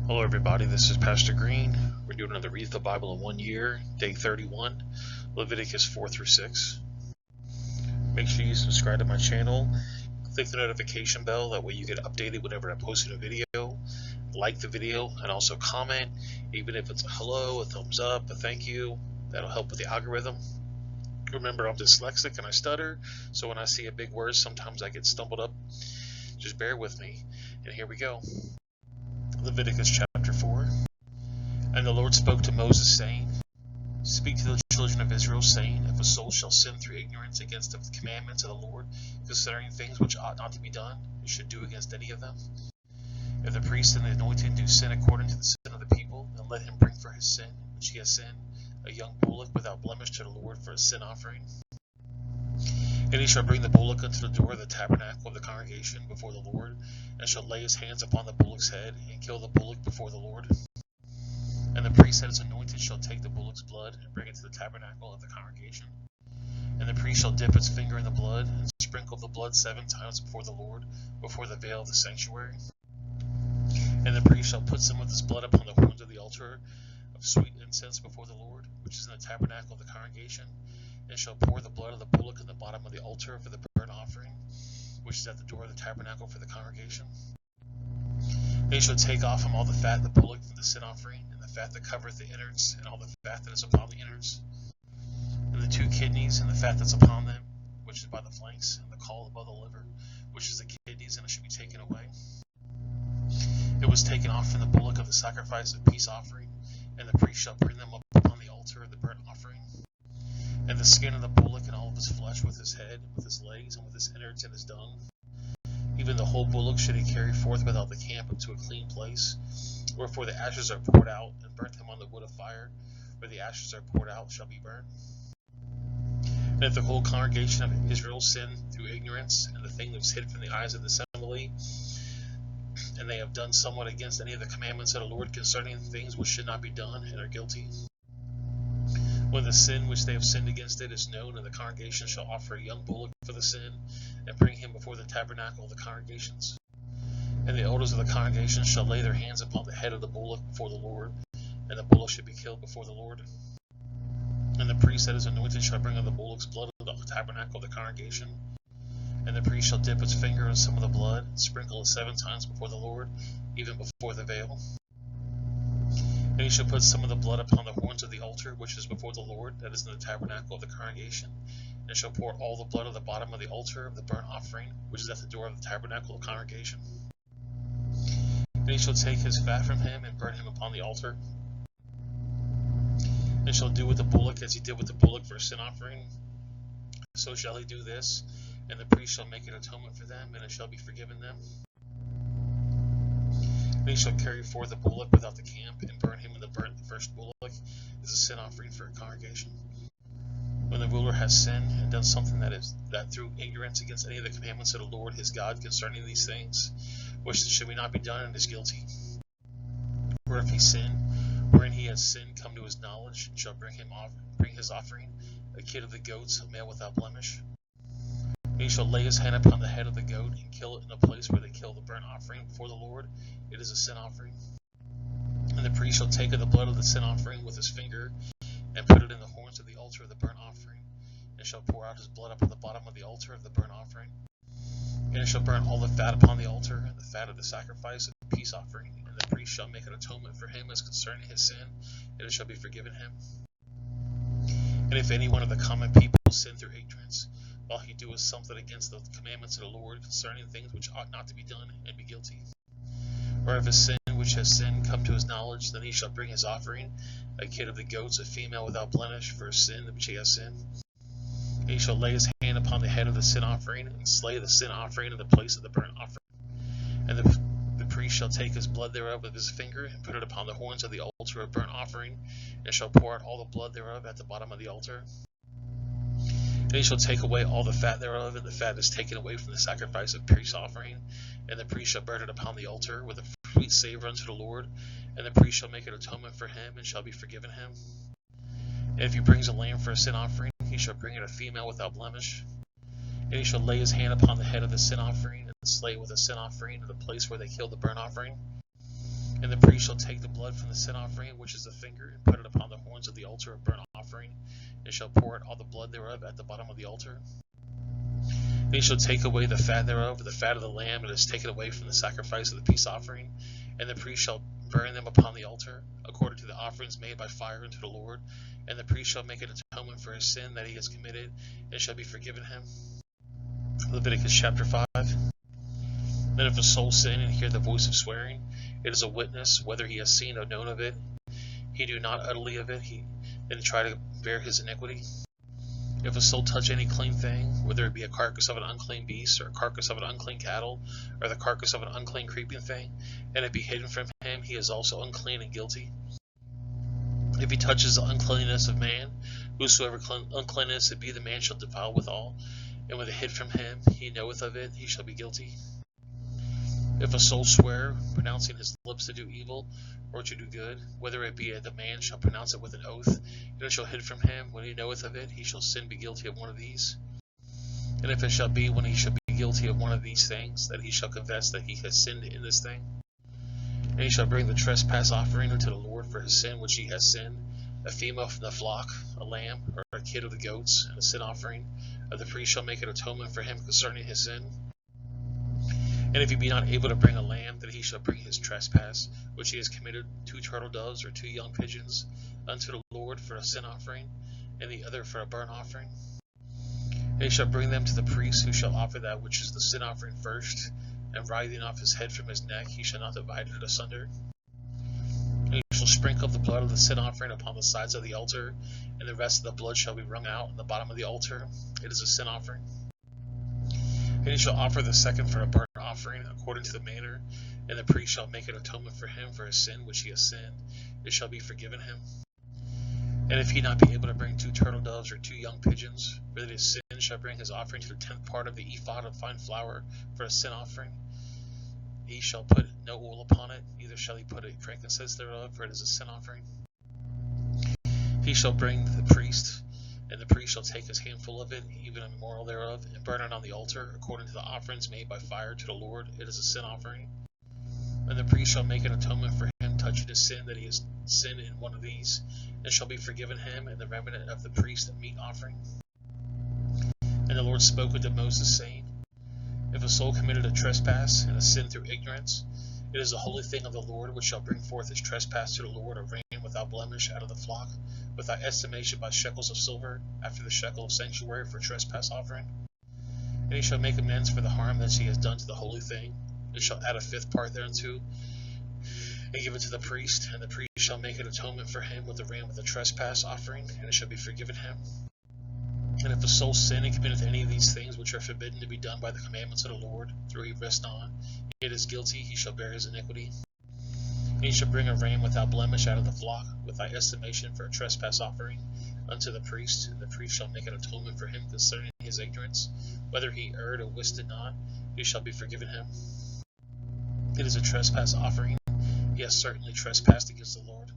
Hello everybody, this is Pastor Green. We're doing another Read the Bible in 1 year, day 31, Leviticus 4 through 6. Make sure you subscribe to my channel, click the notification bell, that way you get updated whenever I post a video. Like the video and also comment, even if it's a hello, a thumbs up, a thank you. That'll help with the algorithm. Remember, I'm dyslexic and I stutter, so when I see a big word, sometimes I get stumbled up. Just bear with me. And here we go. Leviticus chapter 4. And the Lord spoke to Moses, saying, Speak to the children of Israel, saying, If a soul shall sin through ignorance against the commandments of the Lord, concerning things which ought not to be done, it should do against any of them. If the priest and the anointed do sin according to the sin of the people, then let him bring for his sin, which he has sinned, a young bullock without blemish to the Lord for a sin offering. And he shall bring the bullock unto the door of the tabernacle of the congregation before the Lord, and shall lay his hands upon the bullock's head, and kill the bullock before the Lord. And the priest that is anointed shall take the bullock's blood, and bring it to the tabernacle of the congregation. And the priest shall dip his finger in the blood, and sprinkle the blood 7 times before the Lord, before the veil of the sanctuary. And the priest shall put some of this blood upon the horns of the altar of sweet incense before the Lord, which is in the tabernacle of the congregation, and shall pour the blood of the bullock in the bottom of the altar for the burnt offering, which is at the door of the tabernacle for the congregation. They shall take off from all the fat of the bullock from the sin offering, and the fat that covereth the innards, and all the fat that is upon the innards, and the 2 kidneys, and the fat that's upon them, which is by the flanks, and the caul above the liver, which is the kidneys, and it should be taken away. It was taken off from the bullock of the sacrifice of peace offering, and the priest shall bring them up upon the altar of the burnt offering. And the skin of the bullock and all of his flesh, with his head, with his legs, and with his innards and his dung. Even the whole bullock should he carry forth without the camp into a clean place, wherefore the ashes are poured out, and burnt him on the wood of fire, where the ashes are poured out shall be burned. And if the whole congregation of Israel sin through ignorance, and the thing that was hid from the eyes of the assembly, and they have done somewhat against any of the commandments of the Lord concerning things which should not be done, and are guilty, when the sin which they have sinned against it is known, and the congregation shall offer a young bullock for the sin, and bring him before the tabernacle of the congregations. And the elders of the congregation shall lay their hands upon the head of the bullock before the Lord, and the bullock should be killed before the Lord. And the priest that is anointed shall bring of the bullock's blood of the tabernacle of the congregation. And the priest shall dip his finger in some of the blood, and sprinkle it 7 times before the Lord, even before the veil. And he shall put some of the blood upon the horns of the altar, which is before the Lord, that is in the tabernacle of the congregation, and shall pour all the blood of the bottom of the altar of the burnt offering, which is at the door of the tabernacle of the congregation. And he shall take his fat from him, and burn him upon the altar, and shall do with the bullock as he did with the bullock for a sin offering. So shall he do this, and the priest shall make an atonement for them, and it shall be forgiven them. And he shall carry forth the bullock without the camp, and burn him in the first bullock as a sin offering for a congregation. When the ruler has sinned and done something that through ignorance against any of the commandments of the Lord his God concerning these things, which should not be done, and is guilty. Or if he sin, wherein he has sinned, come to his knowledge, and shall bring his offering, a kid of the goats, a male without blemish. And he shall lay his hand upon the head of the goat, and kill it in a place where they kill the burnt offering before the Lord. It is a sin offering. And the priest shall take of the blood of the sin offering with his finger, and put it in the horns of the altar of the burnt offering, and shall pour out his blood upon the bottom of the altar of the burnt offering. And it shall burn all the fat upon the altar, and the fat of the sacrifice of the peace offering, and the priest shall make an atonement for him as concerning his sin, and it shall be forgiven him. And if any one of the common people sin through ignorance, while he doeth something against the commandments of the Lord concerning things which ought not to be done, and be guilty. Or if a sin which has sinned come to his knowledge, then he shall bring his offering, a kid of the goats, a female without blemish, for a sin which he has sinned. And he shall lay his hand upon the head of the sin offering, and slay the sin offering in the place of the burnt offering. And the priest shall take his blood thereof with his finger, and put it upon the horns of the altar of burnt offering, and shall pour out all the blood thereof at the bottom of the altar. And he shall take away all the fat thereof, and the fat is taken away from the sacrifice of peace offering. And the priest shall burn it upon the altar with a sweet savor unto the Lord. And the priest shall make an atonement for him, and shall be forgiven him. And if he brings a lamb for a sin offering, he shall bring it a female without blemish. And he shall lay his hand upon the head of the sin offering, and slay it with a sin offering in the place where they killed the burnt offering. And the priest shall take the blood from the sin offering, which is the finger, and put it upon the horns of the altar of burnt offering, and shall pour out all the blood thereof at the bottom of the altar. And he shall take away the fat thereof, the fat of the lamb that is taken away from the sacrifice of the peace offering, and the priest shall burn them upon the altar, according to the offerings made by fire unto the Lord. And the priest shall make an atonement for his sin that he has committed, and shall be forgiven him. Leviticus chapter 5. Then if a soul sin and hear the voice of swearing, it is a witness, whether he has seen or known of it. He do not utterly of it, then try to bear his iniquity. If a soul touch any clean thing, whether it be a carcass of an unclean beast, or a carcass of an unclean cattle, or the carcass of an unclean creeping thing, and it be hidden from him, he is also unclean and guilty. If he touches the uncleanness of man, whosoever uncleanness it be, the man shall defile withal, and when it hid from him, he knoweth of it, he shall be guilty. If a soul swear, pronouncing his lips to do evil, or to do good, whether it be the man shall pronounce it with an oath, and it shall hid from him, when he knoweth of it, he shall sin be guilty of one of these. And if it shall be when he shall be guilty of one of these things, that he shall confess that he has sinned in this thing. And he shall bring the trespass offering unto the Lord for his sin which he has sinned, a female from the flock, a lamb, or a kid of the goats, and a sin offering. And the priest shall make an atonement for him concerning his sin. And if he be not able to bring a lamb, then he shall bring his trespass, which he has committed, 2 turtle doves or 2 young pigeons, unto the Lord for a sin offering, and the other for a burnt offering. And he shall bring them to the priest, who shall offer that which is the sin offering first, and writhing off his head from his neck, he shall not divide it asunder. And he shall sprinkle the blood of the sin offering upon the sides of the altar, and the rest of the blood shall be wrung out in the bottom of the altar. It is a sin offering. And he shall offer the second for a burnt offering, according to the manner, and the priest shall make an atonement for him for his sin which he has sinned. It shall be forgiven him. And if he not be able to bring 2 turtle doves or 2 young pigeons, for that his sin shall bring his offering to the 10th part of the ephod of fine flour for a sin offering. He shall put no oil upon it, neither shall he put a frankincense thereof, for it is a sin offering. He shall bring the priest, and the priest shall take his handful of it, even a memorial thereof, and burn it on the altar, according to the offerings made by fire to the Lord. It is a sin offering. And the priest shall make an atonement for him touching his sin that he has sinned in one of these, and shall be forgiven him, and the remnant of the priest a meat offering. And the Lord spoke unto Moses, saying, If a soul committed a trespass, and a sin through ignorance, it is a holy thing of the Lord, which shall bring forth his trespass to the Lord, a ram without blemish out of the flock, without estimation by shekels of silver, after the shekel of sanctuary for trespass offering. And he shall make amends for the harm that he has done to the holy thing, and shall add a 5th part thereunto, and give it to the priest, and the priest shall make an atonement for him with the ram with the trespass offering, and it shall be forgiven him. And if a soul sin and committeth any of these things which are forbidden to be done by the commandments of the Lord, through he rest on, it is guilty, he shall bear his iniquity. And he shall bring a ram without blemish out of the flock, without estimation for a trespass offering, unto the priest, and the priest shall make an atonement for him concerning his ignorance, whether he erred or wist it not, he shall be forgiven him. It is a trespass offering, he has certainly trespassed against the Lord.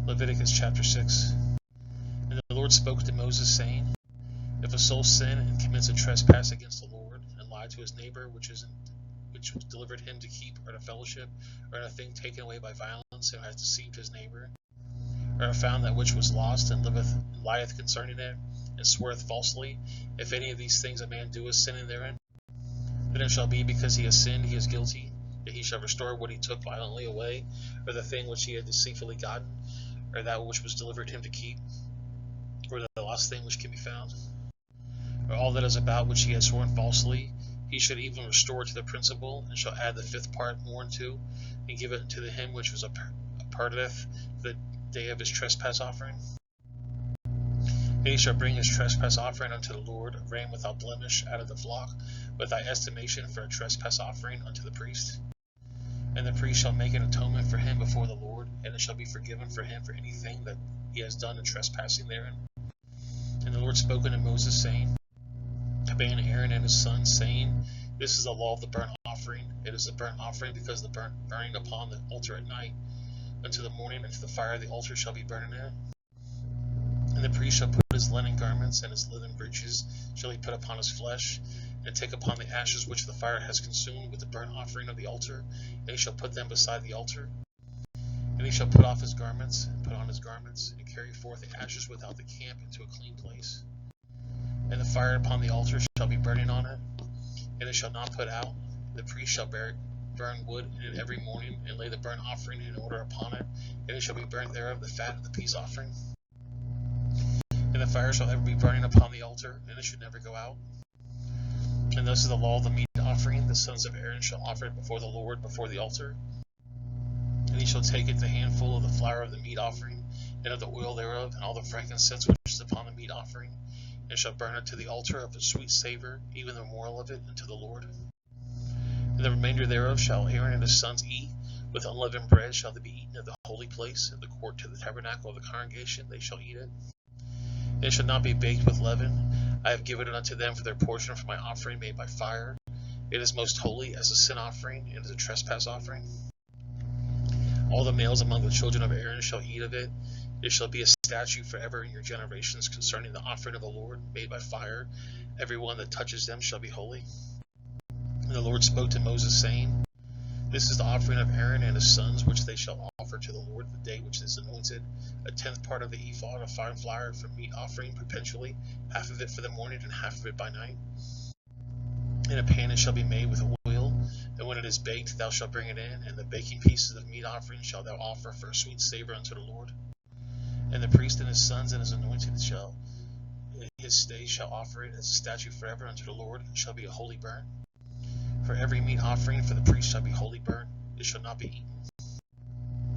Leviticus chapter 6. And the Lord spoke to Moses, saying, If a soul sin and commits a trespass against the Lord, and lie to his neighbor, which delivered him to keep or to fellowship, or in a thing taken away by violence, and has deceived his neighbor, or have found that which was lost, and lieth concerning it, and sweareth falsely, if any of these things a man doeth, sinning therein, then it shall be because he has sinned, he is guilty, that he shall restore what he took violently away, or the thing which he had deceitfully gotten, or that which was delivered him to keep, or the lost thing which can be found, or all that is about which he has sworn falsely. He should even restore to the principal, and shall add the 5th part more unto, and give it to him which was a parteth the day of his trespass offering. And he shall bring his trespass offering unto the Lord, a ram without blemish out of the flock, without estimation for a trespass offering unto the priest. And the priest shall make an atonement for him before the Lord, and it shall be forgiven for him for anything that he has done in trespassing therein. And the Lord spoke unto Moses, saying, Command Aaron and his sons, saying, This is the law of the burnt offering. It is the burnt offering because the burning upon the altar at night, unto the morning, unto the fire of the altar shall be burning in it. And the priest shall put his linen garments and his linen breeches shall he put upon his flesh, and take upon the ashes which the fire has consumed with the burnt offering of the altar, and he shall put them beside the altar. And he shall put off his garments, and put on his garments, and carry forth the ashes without the camp into a clean place. And the fire upon the altar shall be burning on it, and it shall not put out. The priest shall burn wood in it every morning, and lay the burnt offering in order upon it, and it shall be burnt thereof the fat of the peace offering. And the fire shall ever be burning upon the altar, and it should never go out. And this is the law of the meat offering. The sons of Aaron shall offer it before the Lord, before the altar. And he shall take it the handful of the flour of the meat offering, and of the oil thereof, and all the frankincense which is upon the meat offering, and shall burn it to the altar of a sweet savor, even the memorial of it, unto the Lord. And the remainder thereof shall Aaron and his sons eat. With unleavened bread shall they be eaten at the holy place, in the court to the tabernacle of the congregation they shall eat it. And it shall not be baked with leaven. I have given it unto them for their portion for my offering made by fire. It is most holy as a sin offering, and as a trespass offering. All the males among the children of Aaron shall eat of it. It shall be a statute forever in your generations concerning the offering of the Lord made by fire. Every one that touches them shall be holy. And the Lord spoke to Moses, saying, This is the offering of Aaron and his sons, which they shall offer to the Lord the day which is anointed, 1/10 part of the ephah of fine flour for meat offering perpetually, half of it for the morning and half of it by night. In a pan it shall be made with oil, and when it is baked thou shalt bring it in, and the baking pieces of meat offering shalt thou offer for a sweet savor unto the Lord. And the priest and his sons and his anointed shall in his days shall offer it as a statute forever unto the Lord, and shall be a holy burnt. For every meat offering for the priest shall be holy burnt, it shall not be eaten.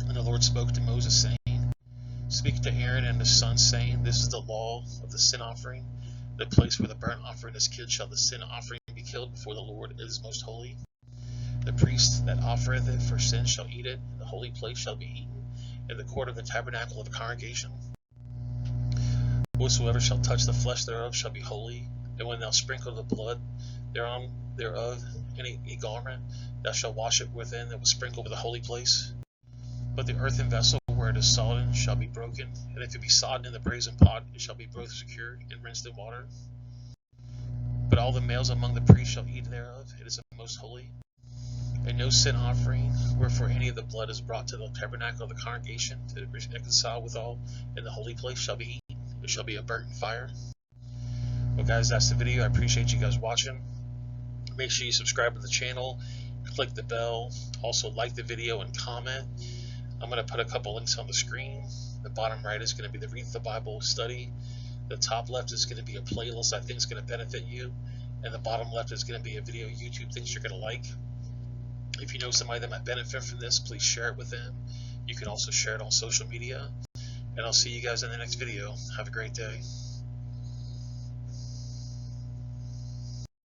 And the Lord spoke to Moses, saying, Speak to Aaron and his sons, saying, This is the law of the sin offering. The place where the burnt offering is killed shall the sin offering be killed before the Lord. It is most holy. The priest that offereth it for sin shall eat it, and the holy place shall be eaten, in the court of the tabernacle of the congregation. Whosoever shall touch the flesh thereof shall be holy, and when thou sprinkle the blood thereof any garment, thou shalt wash it within that was sprinkled with the holy place. But the earthen vessel where it is sodden shall be broken, and if it be sodden in the brazen pot, it shall be both secured and rinsed in water. But all the males among the priests shall eat thereof, it is most holy. And no sin offering, wherefore any of the blood is brought to the tabernacle of the congregation to reconcile withal in the holy place shall be eaten. It shall be a burnt fire. Well guys, that's the video. I appreciate you guys watching. Make sure you subscribe to the channel, click the bell, also like the video and comment. I'm going to put a couple links on the screen. The bottom right is going to be the Read the Bible study. The top left is going to be a playlist I think is going to benefit you. And the bottom left is going to be a video YouTube thinks you're going to like. If you know somebody that might benefit from this, please share it with them. You can also share it on social media. And I'll see you guys in the next video. Have a great day.